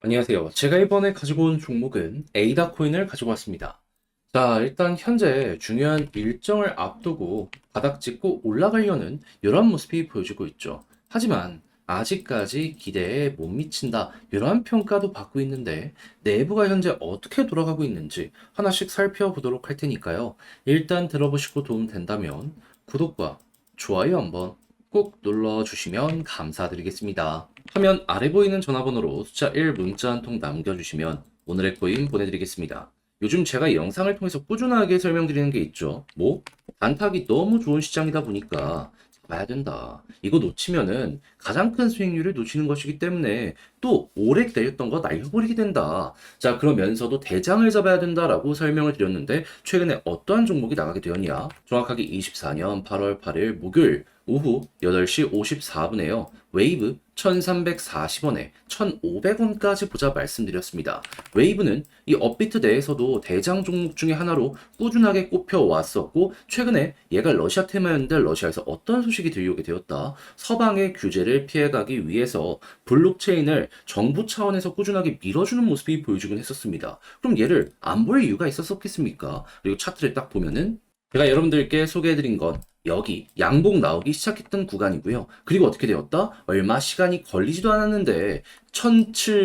안녕하세요. 제가 이번에 가지고 온 종목은 에이다 코인을 가지고 왔습니다. 자, 일단 현재 중요한 일정을 앞두고 바닥 찍고 올라가려는 이런 모습이 보여지고 있죠. 하지만 아직까지 기대에 못 미친다, 이러한 평가도 받고 있는데 내부가 현재 어떻게 돌아가고 있는지 하나씩 살펴보도록 할 테니까요. 일단 들어보시고 도움 된다면 구독과 좋아요 한번 꼭 눌러주시면 감사드리겠습니다. 화면 아래 보이는 전화번호로 숫자 1 문자 한 통 남겨주시면 오늘의 코인 보내드리겠습니다. 요즘 제가 이 영상을 통해서 꾸준하게 설명드리는 게 있죠. 단타기 너무 좋은 시장이다 보니까 잡아야 된다. 이거 놓치면은 가장 큰 수익률을 놓치는 것이기 때문에 또 오래 기다렸던 거 날려버리게 된다. 자, 그러면서도 대장을 잡아야 된다라고 설명을 드렸는데 최근에 어떠한 종목이 나가게 되었냐? 정확하게 24년 8월 8일 목요일 오후 8시 54분에요. 웨이브 1340원에 1500원까지 보자 말씀드렸습니다. 웨이브는 이 업비트 내에서도 대장 종목 중에 하나로 꾸준하게 꼽혀왔었고 최근에 얘가 러시아 테마였는데 러시아에서 어떤 소식이 들려오게 되었다. 서방의 규제를 피해가기 위해서 블록체인을 정부 차원에서 꾸준하게 밀어주는 모습이 보여주긴 했었습니다. 그럼 얘를 안 볼 이유가 있었겠습니까? 그리고 차트를 딱 보면은 제가 여러분들께 소개해드린 건 여기 양봉 나오기 시작했던 구간이고요. 그리고 어떻게 되었다? 얼마 시간이 걸리지도 않았는데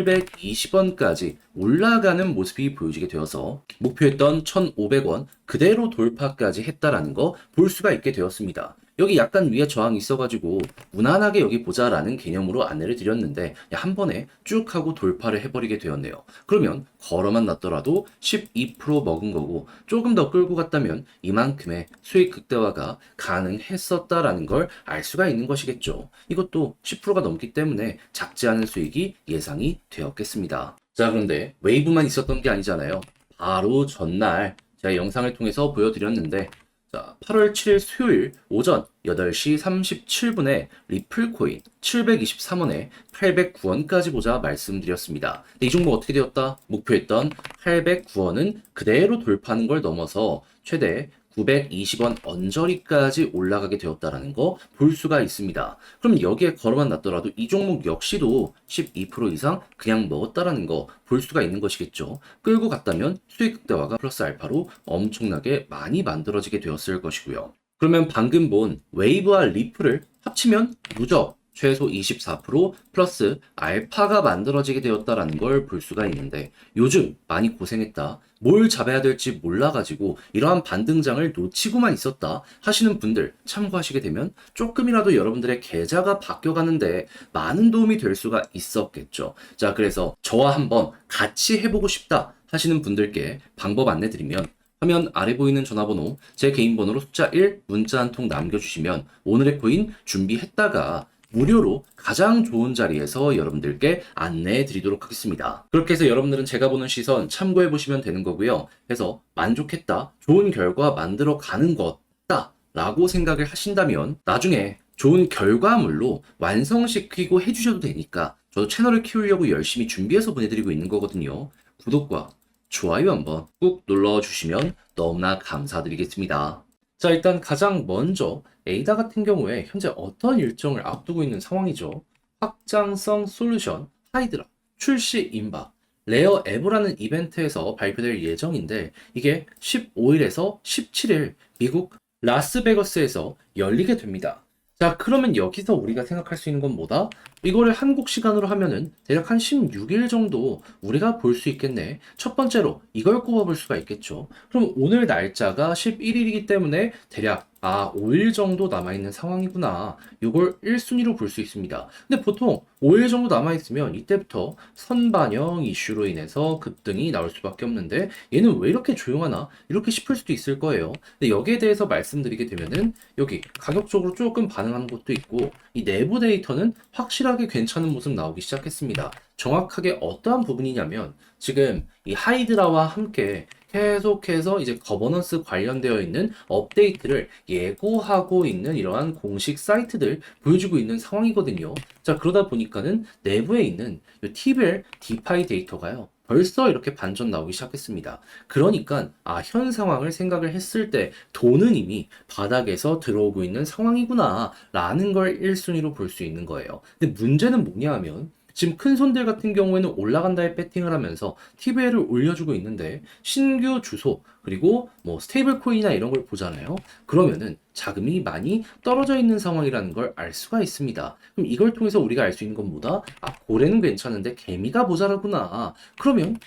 1720원까지 올라가는 모습이 보여지게 되어서 목표했던 1500원 그대로 돌파까지 했다라는 거 볼 수가 있게 되었습니다. 여기 약간 위에 저항이 있어가지고 무난하게 여기 보자라는 개념으로 안내를 드렸는데 한 번에 쭉 하고 돌파를 해버리게 되었네요. 그러면 걸어만 놨더라도 12% 먹은 거고 조금 더 끌고 갔다면 이만큼의 수익 극대화가 가능했었다라는 걸 알 수가 있는 것이겠죠. 이것도 10%가 넘기 때문에 작지 않은 수익이 예상이 되었겠습니다. 자, 그런데 웨이브만 있었던 게 아니잖아요. 바로 전날 제가 영상을 통해서 보여드렸는데 자, 8월 7일 수요일 오전 8시 37분에 리플코인 723원에 809원까지 보자 말씀드렸습니다. 이 종목 어떻게 되었다? 목표했던 809원은 그대로 돌파하는 걸 넘어서 최대 920원 언저리까지 올라가게 되었다라는 거 볼 수가 있습니다. 그럼 여기에 걸어만 놨더라도 이 종목 역시도 12% 이상 그냥 먹었다라는 거 볼 수가 있는 것이겠죠. 끌고 갔다면 수익 극대화가 플러스 알파로 엄청나게 많이 만들어지게 되었을 것이고요. 그러면 방금 본 웨이브와 리플을 합치면 누적 최소 24% 플러스 알파가 만들어지게 되었다라는 걸 볼 수가 있는데 요즘 많이 고생했다. 뭘 잡아야 될지 몰라가지고 이러한 반등장을 놓치고만 있었다 하시는 분들 참고하시게 되면 조금이라도 여러분들의 계좌가 바뀌어가는데 많은 도움이 될 수가 있었겠죠. 자, 그래서 저와 한번 같이 해보고 싶다 하시는 분들께 방법 안내 드리면 화면 아래 보이는 전화번호 제 개인 번호로 숫자 1 문자 한 통 남겨주시면 오늘의 코인 준비했다가 무료로 가장 좋은 자리에서 여러분들께 안내해 드리도록 하겠습니다. 그렇게 해서 여러분들은 제가 보는 시선 참고해 보시면 되는 거고요. 해서 만족했다, 좋은 결과 만들어 가는 것다 라고 생각을 하신다면 나중에 좋은 결과물로 완성시키고 해주셔도 되니까 저도 채널을 키우려고 열심히 준비해서 보내드리고 있는 거거든요. 구독과 좋아요 한번 꾹 눌러주시면 너무나 감사드리겠습니다. 자, 일단 가장 먼저 에이다 같은 경우에 현재 어떤 일정을 앞두고 있는 상황이죠. 확장성 솔루션 하이드라 출시 임박 레어 에보라는 이벤트에서 발표될 예정인데 이게 15일에서 17일 미국 라스베거스에서 열리게 됩니다. 자, 그러면 여기서 우리가 생각할 수 있는 건 뭐다? 이거를 한국 시간으로 하면은 대략 한 16일 정도 우리가 볼 수 있겠네. 첫 번째로 이걸 꼽아볼 수가 있겠죠. 그럼 오늘 날짜가 11일이기 때문에 대략 5일 정도 남아있는 상황이구나. 이걸 1순위로 볼 수 있습니다. 근데 보통 5일 정도 남아있으면 이때부터 선반영 이슈로 인해서 급등이 나올 수밖에 없는데 얘는 왜 이렇게 조용하나? 이렇게 싶을 수도 있을 거예요. 근데 여기에 대해서 말씀드리게 되면은 여기 가격적으로 조금 반응하는 것도 있고 이 내부 데이터는 확실하게 괜찮은 모습 나오기 시작했습니다. 정확하게 어떠한 부분이냐면 지금 이 하이드라와 함께 계속해서 이제 거버넌스 관련되어 있는 업데이트를 예고하고 있는 이러한 공식 사이트들 보여주고 있는 상황이거든요. 자, 그러다 보니까는 내부에 있는 이 티벨 디파이 데이터가요. 벌써 이렇게 반전 나오기 시작했습니다. 그러니까 현 상황을 생각을 했을 때 돈은 이미 바닥에서 들어오고 있는 상황이구나 라는 걸 1순위로 볼 수 있는 거예요. 근데 문제는 뭐냐 하면 지금 큰 손들 같은 경우에는 올라간다에 배팅을 하면서 TVL을 올려주고 있는데 신규 주소 그리고 뭐 스테이블 코인이나 이런 걸 보잖아요. 그러면은 자금이 많이 떨어져 있는 상황이라는 걸 알 수가 있습니다. 그럼 이걸 통해서 우리가 알 수 있는 건 뭐다? 아, 고래는 괜찮은데 개미가 모자라구나. 그러면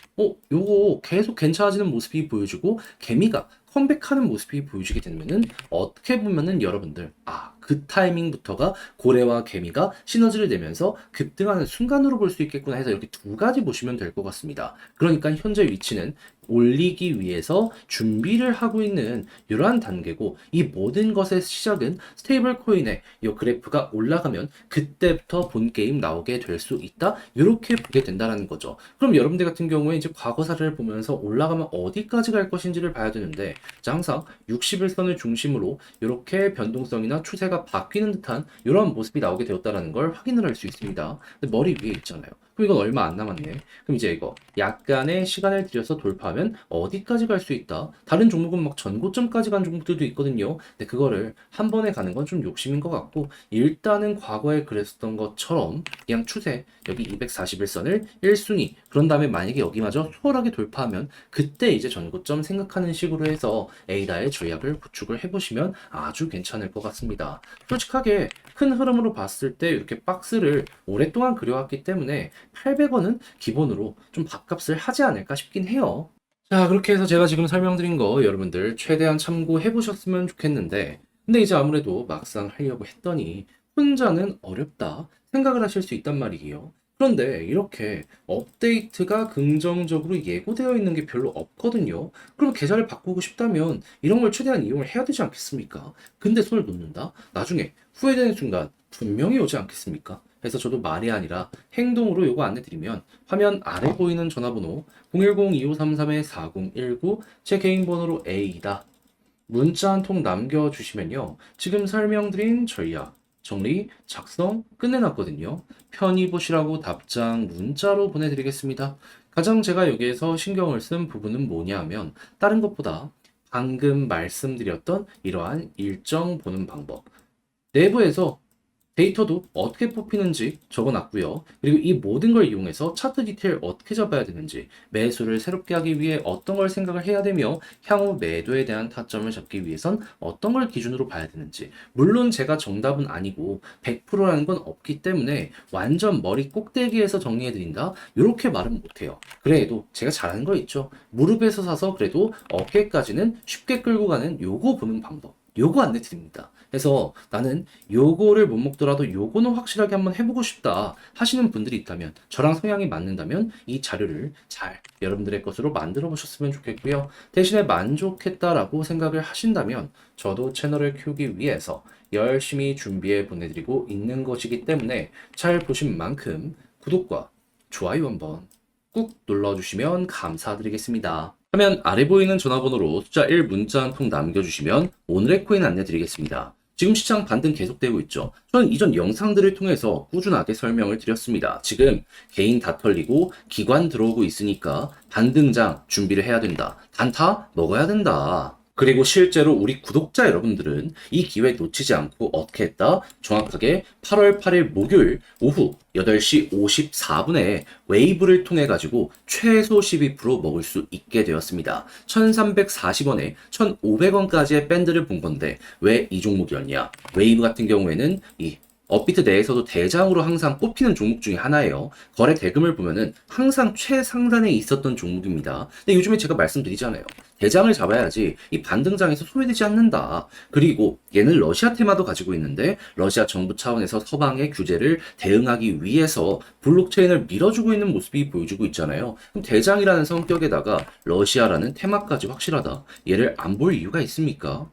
요거 계속 괜찮아지는 모습이 보여주고 개미가 컴백하는 모습이 보여지게 되면은 어떻게 보면은 여러분들 그 타이밍부터가 고래와 개미가 시너지를 내면서 급등하는 순간으로 볼 수 있겠구나 해서 이렇게 두 가지 보시면 될 것 같습니다. 그러니까 현재 위치는 올리기 위해서 준비를 하고 있는 이러한 단계고 이 모든 것의 시작은 스테이블 코인의 이 그래프가 올라가면 그때부터 본 게임 나오게 될 수 있다 이렇게 보게 된다는 거죠. 그럼 여러분들 같은 경우에 이제 과거 사례를 보면서 올라가면 어디까지 갈 것인지를 봐야 되는데 자, 항상 60일선을 중심으로 이렇게 변동성이나 추세가 바뀌는 듯한 이런 모습이 나오게 되었다는 걸 확인을 할 수 있습니다. 근데 머리 위에 있잖아요. 그럼 이건 얼마 안 남았네. 그럼 이제 이거 약간의 시간을 들여서 돌파하면 어디까지 갈 수 있다. 다른 종목은 막 전고점까지 간 종목들도 있거든요. 근데 그거를 한 번에 가는 건 좀 욕심인 것 같고 일단은 과거에 그랬었던 것처럼 그냥 추세 여기 241선을 1순위 그런 다음에 만약에 여기마저 수월하게 돌파하면 그때 이제 전고점 생각하는 식으로 해서 에이다의 전략을 구축을 해보시면 아주 괜찮을 것 같습니다. 솔직하게 큰 흐름으로 봤을 때 이렇게 박스를 오랫동안 그려왔기 때문에 800원은 기본으로 좀 밥값을 하지 않을까 싶긴 해요. 자, 그렇게 해서 제가 지금 설명드린 거 여러분들 최대한 참고해 보셨으면 좋겠는데 근데 이제 아무래도 막상 하려고 했더니 혼자는 어렵다 생각을 하실 수 있단 말이에요. 그런데 이렇게 업데이트가 긍정적으로 예고되어 있는 게 별로 없거든요. 그럼 계좌를 바꾸고 싶다면 이런 걸 최대한 이용을 해야 되지 않겠습니까? 근데 손을 놓는다? 나중에 후회되는 순간 분명히 오지 않겠습니까? 그래서 저도 말이 아니라 행동으로 요거 안내드리면 화면 아래 보이는 전화번호 010-2533-4019 제 개인 번호로 A이다. 문자 한 통 남겨주시면요. 지금 설명드린 전략, 정리, 작성 끝내놨거든요. 편히 보시라고 답장 문자로 보내드리겠습니다. 가장 제가 여기에서 신경을 쓴 부분은 뭐냐 하면 다른 것보다 방금 말씀드렸던 이러한 일정 보는 방법. 내부에서 데이터도 어떻게 뽑히는지 적어놨고요. 그리고 이 모든 걸 이용해서 차트 디테일 어떻게 잡아야 되는지, 매수를 새롭게 하기 위해 어떤 걸 생각을 해야 되며 향후 매도에 대한 타점을 잡기 위해선 어떤 걸 기준으로 봐야 되는지. 물론 제가 정답은 아니고 100%라는 건 없기 때문에 완전 머리 꼭대기에서 정리해드린다? 이렇게 말은 못해요. 그래도 제가 잘하는 거 있죠. 무릎에서 사서 그래도 어깨까지는 쉽게 끌고 가는 요거 보는 방법. 요거 안내 드립니다. 그래서 나는 요거를 못 먹더라도 요거는 확실하게 한번 해보고 싶다 하시는 분들이 있다면 저랑 성향이 맞는다면 이 자료를 잘 여러분들의 것으로 만들어 보셨으면 좋겠고요. 대신에 만족했다라고 생각을 하신다면 저도 채널을 키우기 위해서 열심히 준비해 보내드리고 있는 것이기 때문에 잘 보신 만큼 구독과 좋아요 한번 꾹 눌러주시면 감사드리겠습니다. 화면 아래 보이는 전화번호로 숫자 1 문자 한 통 남겨주시면 오늘의 코인 안내드리겠습니다. 지금 시장 반등 계속되고 있죠. 저는 이전 영상들을 통해서 꾸준하게 설명을 드렸습니다. 지금 개인 다 털리고 기관 들어오고 있으니까 반등장 준비를 해야 된다. 단타 먹어야 된다. 그리고 실제로 우리 구독자 여러분들은 이 기회 놓치지 않고 어떻게 했다? 정확하게 8월 8일 목요일 오후 8시 54분에 웨이브를 통해 가지고 최소 12% 먹을 수 있게 되었습니다. 1340원에 1500원까지의 밴드를 본 건데 왜 이 종목이었냐? 웨이브 같은 경우에는 이 업비트 내에서도 대장으로 항상 꼽히는 종목 중에 하나예요. 거래 대금을 보면은 항상 최상단에 있었던 종목입니다. 근데 요즘에 제가 말씀드리잖아요. 대장을 잡아야지 이 반등장에서 소외되지 않는다. 그리고 얘는 러시아 테마도 가지고 있는데 러시아 정부 차원에서 서방의 규제를 대응하기 위해서 블록체인을 밀어주고 있는 모습이 보여주고 있잖아요. 그럼 대장이라는 성격에다가 러시아라는 테마까지 확실하다. 얘를 안 볼 이유가 있습니까?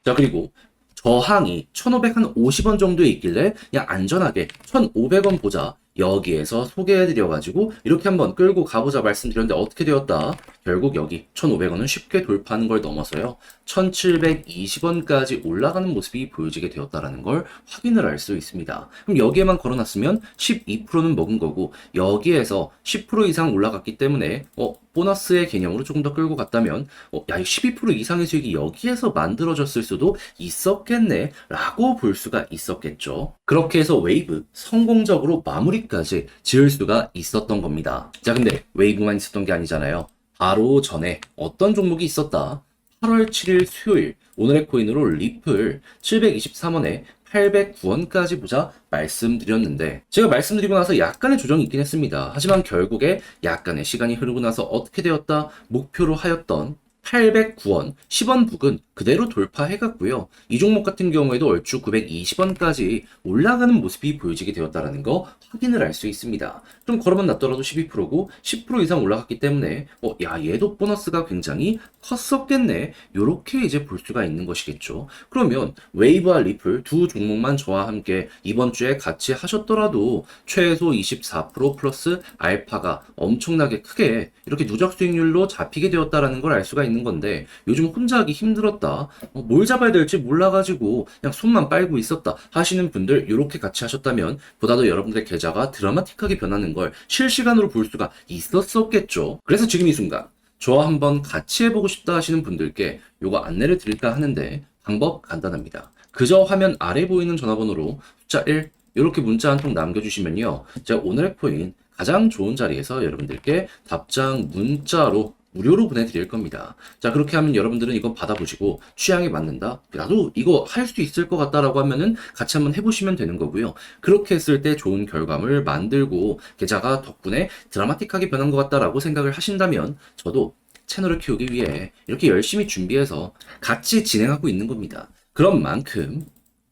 자, 그리고 저항이 1,550원 정도에 있길래 그냥 안전하게 1,500원 보자. 여기에서 소개해드려가지고 이렇게 한번 끌고 가보자 말씀드렸는데 어떻게 되었다? 결국 여기 1,500원은 쉽게 돌파하는 걸 넘어서요. 1,720원까지 올라가는 모습이 보여지게 되었다라는 걸 확인을 할 수 있습니다. 그럼 여기에만 걸어놨으면 12%는 먹은 거고 여기에서 10% 이상 올라갔기 때문에 보너스의 개념으로 조금 더 끌고 갔다면 야, 12% 이상의 수익이 여기에서 만들어졌을 수도 있었겠네 라고 볼 수가 있었겠죠. 그렇게 해서 웨이브 성공적으로 마무리까지 지을 수가 있었던 겁니다. 자, 근데 웨이브만 있었던 게 아니잖아요. 바로 전에 어떤 종목이 있었다. 8월 7일 수요일 오늘의 코인으로 리플 723원에 809원까지 보자 말씀드렸는데 제가 말씀드리고 나서 약간의 조정이 있긴 했습니다. 하지만 결국에 약간의 시간이 흐르고 나서 어떻게 되었다? 목표로 하였던 809원, 10원 부근 그대로 돌파해갔고요. 이 종목 같은 경우에도 얼추 920원까지 올라가는 모습이 보여지게 되었다는 거 확인을 할 수 있습니다. 좀 걸어만 놨더라도 12%고 10% 이상 올라갔기 때문에 야, 얘도 보너스가 굉장히 컸었겠네. 요렇게 이제 볼 수가 있는 것이겠죠. 그러면 웨이브와 리플 두 종목만 저와 함께 이번 주에 같이 하셨더라도 최소 24% 플러스 알파가 엄청나게 크게 이렇게 누적 수익률로 잡히게 되었다라는 걸 알 수가 있는 건데 요즘 혼자 하기 힘들었다. 뭘 잡아야 될지 몰라가지고 그냥 손만 빨고 있었다 하시는 분들 이렇게 같이 하셨다면 보다도 여러분들의 계좌가 드라마틱하게 변하는 걸 실시간으로 볼 수가 있었겠죠. 그래서 지금 이 순간 저와 한번 같이 해보고 싶다 하시는 분들께 요거 안내를 드릴까 하는데 방법 간단합니다. 그저 화면 아래 보이는 전화번호로 숫자 1 이렇게 문자 한 통 남겨주시면요. 제가 오늘의 코인 가장 좋은 자리에서 여러분들께 답장 문자로 무료로 보내드릴 겁니다. 자, 그렇게 하면 여러분들은 이거 받아보시고 취향에 맞는다? 나도 이거 할 수 있을 것 같다라고 하면은 같이 한번 해보시면 되는 거고요. 그렇게 했을 때 좋은 결과물 만들고 계좌가 덕분에 드라마틱하게 변한 것 같다라고 생각을 하신다면 저도 채널을 키우기 위해 이렇게 열심히 준비해서 같이 진행하고 있는 겁니다. 그런 만큼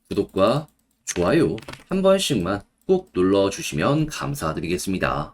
구독과 좋아요 한 번씩만 꼭 눌러주시면 감사드리겠습니다.